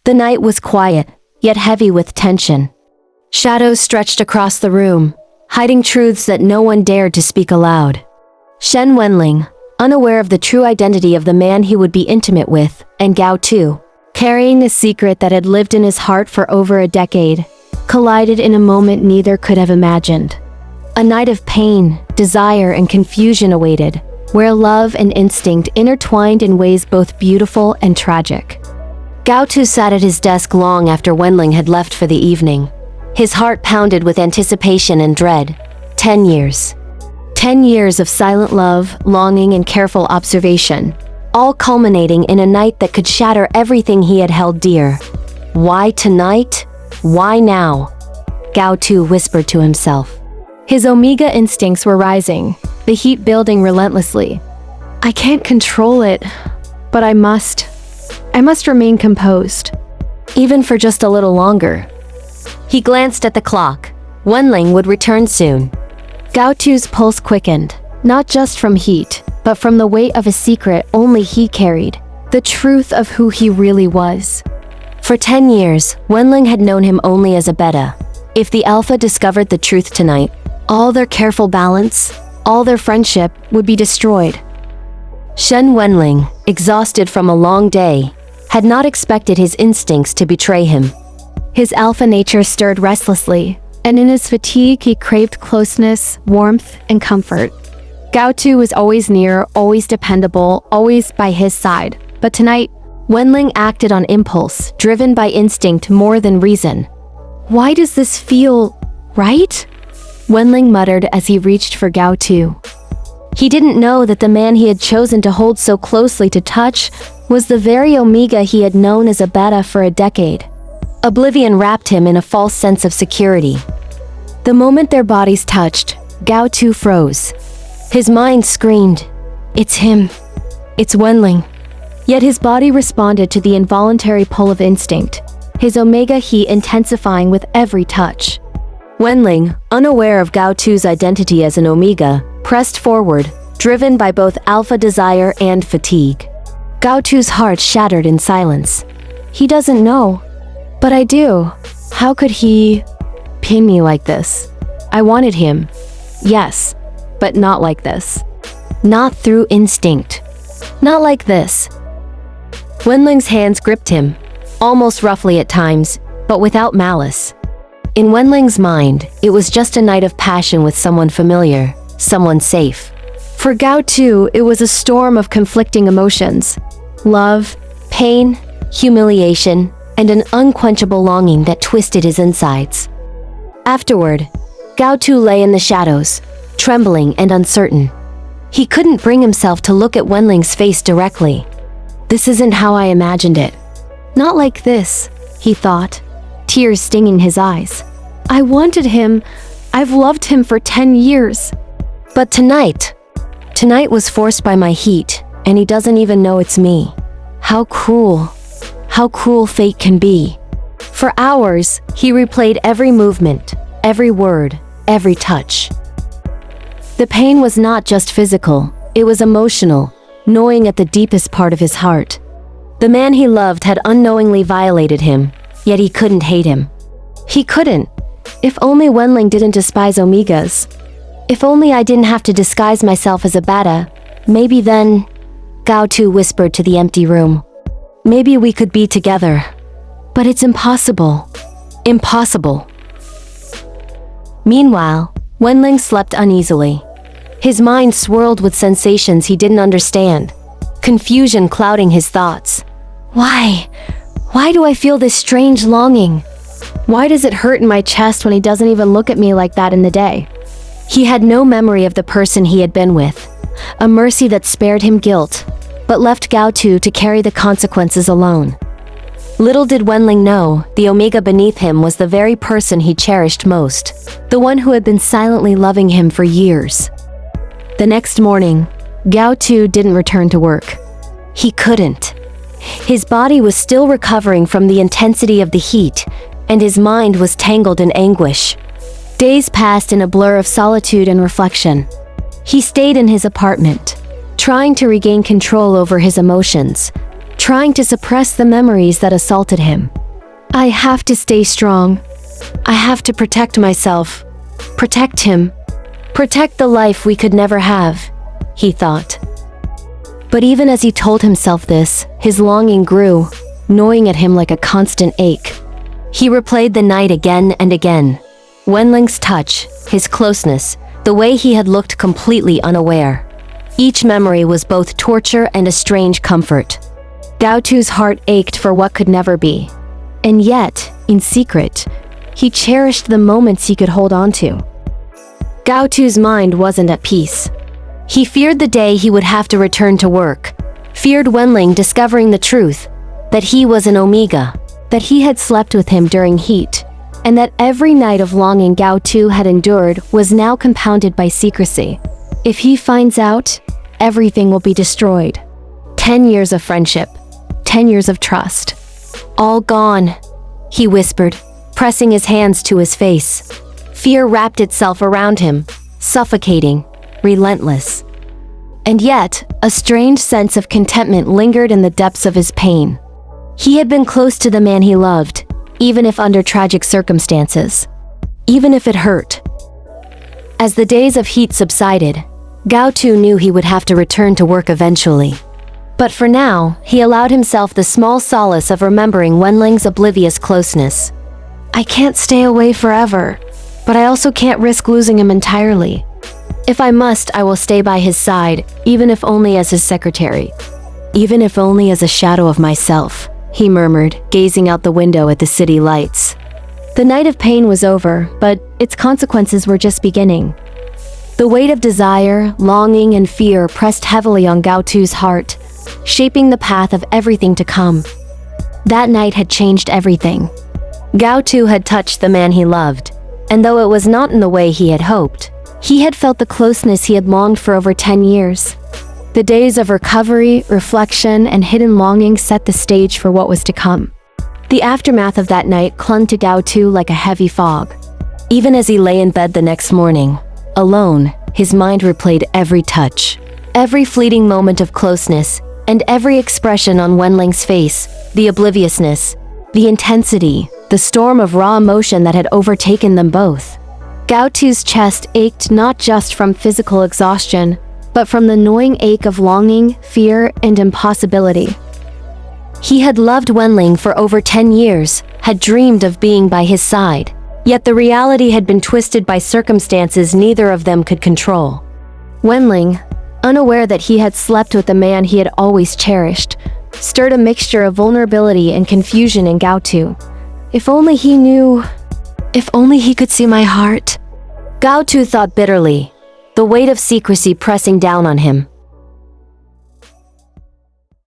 The night was quiet, yet heavy with tension. Shadows stretched across the room, hiding truths that no one dared to speak aloud. Shen Wenlang, unaware of the true identity of the man he would be intimate with, and Gao Tu, carrying a secret that had lived in his heart for over a decade, collided in a moment neither could have imagined. A night of pain, desire, and confusion awaited, where love and instinct intertwined in ways both beautiful and tragic. Gao Tu sat at his desk long after Wenlang had left for the evening. His heart pounded with anticipation and dread. 10 years. 10 years of silent love, longing, and careful observation, all culminating in a night that could shatter everything he had held dear. Why tonight? Why now? Gao Tu whispered to himself. His Omega instincts were rising, the heat building relentlessly. I can't control it, but I must. I must remain composed. Even for just a little longer. He glanced at the clock. Wenlang would return soon. Gao Tu's pulse quickened, not just from heat, but from the weight of a secret only he carried, the truth of who he really was. For 10 years, Wenlang had known him only as a beta. If the Alpha discovered the truth tonight, all their careful balance, all their friendship would be destroyed. Shen Wenlang, exhausted from a long day, had not expected his instincts to betray him. His alpha nature stirred restlessly, and in his fatigue he craved closeness, warmth, and comfort. Gao Tu was always near, always dependable, always by his side. But tonight, Wenlang acted on impulse, driven by instinct more than reason. Why does this feel right? Wenlang muttered as he reached for Gao Tu. He didn't know that the man he had chosen to hold so closely to touch was the very Omega he had known as a beta for a decade. Oblivion wrapped him in a false sense of security. The moment their bodies touched, Gao Tu froze. His mind screamed, "It's him. It's Wenlang." Yet his body responded to the involuntary pull of instinct, his Omega heat intensifying with every touch. Wenlang, unaware of Gao Tu's identity as an Omega, pressed forward, driven by both alpha desire and fatigue. Gao Tu's heart shattered in silence. He doesn't know. But I do. How could he pin me like this? I wanted him. Yes, but not like this. Not through instinct. Not like this. Wenlang's hands gripped him, almost roughly at times, but without malice. In Wenlang's mind, it was just a night of passion with someone familiar, someone safe. For Gao Tu, it was a storm of conflicting emotions. Love, pain, humiliation, and an unquenchable longing that twisted his insides. Afterward, Gao Tu lay in the shadows, trembling and uncertain. He couldn't bring himself to look at Wenlang's face directly. This isn't how I imagined it. Not like this, he thought, tears stinging his eyes. I wanted him. I've loved him for 10 years. But tonight was forced by my heat, and he doesn't even know it's me. How cruel fate can be. For hours, he replayed every movement, every word, every touch. The pain was not just physical, it was emotional, gnawing at the deepest part of his heart. The man he loved had unknowingly violated him, yet he couldn't hate him. He couldn't. If only Wenlang didn't despise Omegas. If only I didn't have to disguise myself as a beta, maybe then... Gao Tu whispered to the empty room. Maybe we could be together. But it's impossible. Impossible. Meanwhile, Wenlang slept uneasily. His mind swirled with sensations he didn't understand, confusion clouding his thoughts. Why? Why do I feel this strange longing? Why does it hurt in my chest when he doesn't even look at me like that in the day? He had no memory of the person he had been with, a mercy that spared him guilt, but left Gao Tu to carry the consequences alone. Little did Wenlang know, the Omega beneath him was the very person he cherished most, the one who had been silently loving him for years. The next morning, Gao Tu didn't return to work. He couldn't. His body was still recovering from the intensity of the heat, and his mind was tangled in anguish. Days passed in a blur of solitude and reflection. He stayed in his apartment, trying to regain control over his emotions, trying to suppress the memories that assaulted him. I have to stay strong. I have to protect myself. Protect him. Protect the life we could never have, he thought. But even as he told himself this, his longing grew, gnawing at him like a constant ache. He replayed the night again and again. Wenlang's touch, his closeness, the way he had looked completely unaware. Each memory was both torture and a strange comfort. Gao Tu's heart ached for what could never be. And yet, in secret, he cherished the moments he could hold on to. Gao Tu's mind wasn't at peace. He feared the day he would have to return to work, feared Wenlang discovering the truth, that he was an Omega, that he had slept with him during heat, and that every night of longing Gao Tu had endured was now compounded by secrecy. If he finds out, everything will be destroyed. 10 years of friendship, 10 years of trust. All gone, he whispered, pressing his hands to his face. Fear wrapped itself around him, suffocating, relentless. And yet, a strange sense of contentment lingered in the depths of his pain. He had been close to the man he loved, even if under tragic circumstances. Even if it hurt. As the days of heat subsided, Gao Tu knew he would have to return to work eventually. But for now, he allowed himself the small solace of remembering Wenlang's oblivious closeness. I can't stay away forever, but I also can't risk losing him entirely. If I must, I will stay by his side, even if only as his secretary. Even if only as a shadow of myself, he murmured, gazing out the window at the city lights. The night of pain was over, but its consequences were just beginning. The weight of desire, longing, and fear pressed heavily on Gao Tu's heart, shaping the path of everything to come. That night had changed everything. Gao Tu had touched the man he loved, and though it was not in the way he had hoped, he had felt the closeness he had longed for over 10 years. The days of recovery, reflection, and hidden longing set the stage for what was to come. The aftermath of that night clung to Gao Tu like a heavy fog. Even as he lay in bed the next morning, alone, his mind replayed every touch, every fleeting moment of closeness, and every expression on Wenlang's face, the obliviousness, the intensity, the storm of raw emotion that had overtaken them both. Gao Tu's chest ached not just from physical exhaustion, but from the gnawing ache of longing, fear, and impossibility. He had loved Wenlang for over 10 years, had dreamed of being by his side. Yet the reality had been twisted by circumstances neither of them could control. Wenlang, unaware that he had slept with the man he had always cherished, stirred a mixture of vulnerability and confusion in Gao Tu. If only he knew... If only he could see my heart. Gao Tu thought bitterly, the weight of secrecy pressing down on him.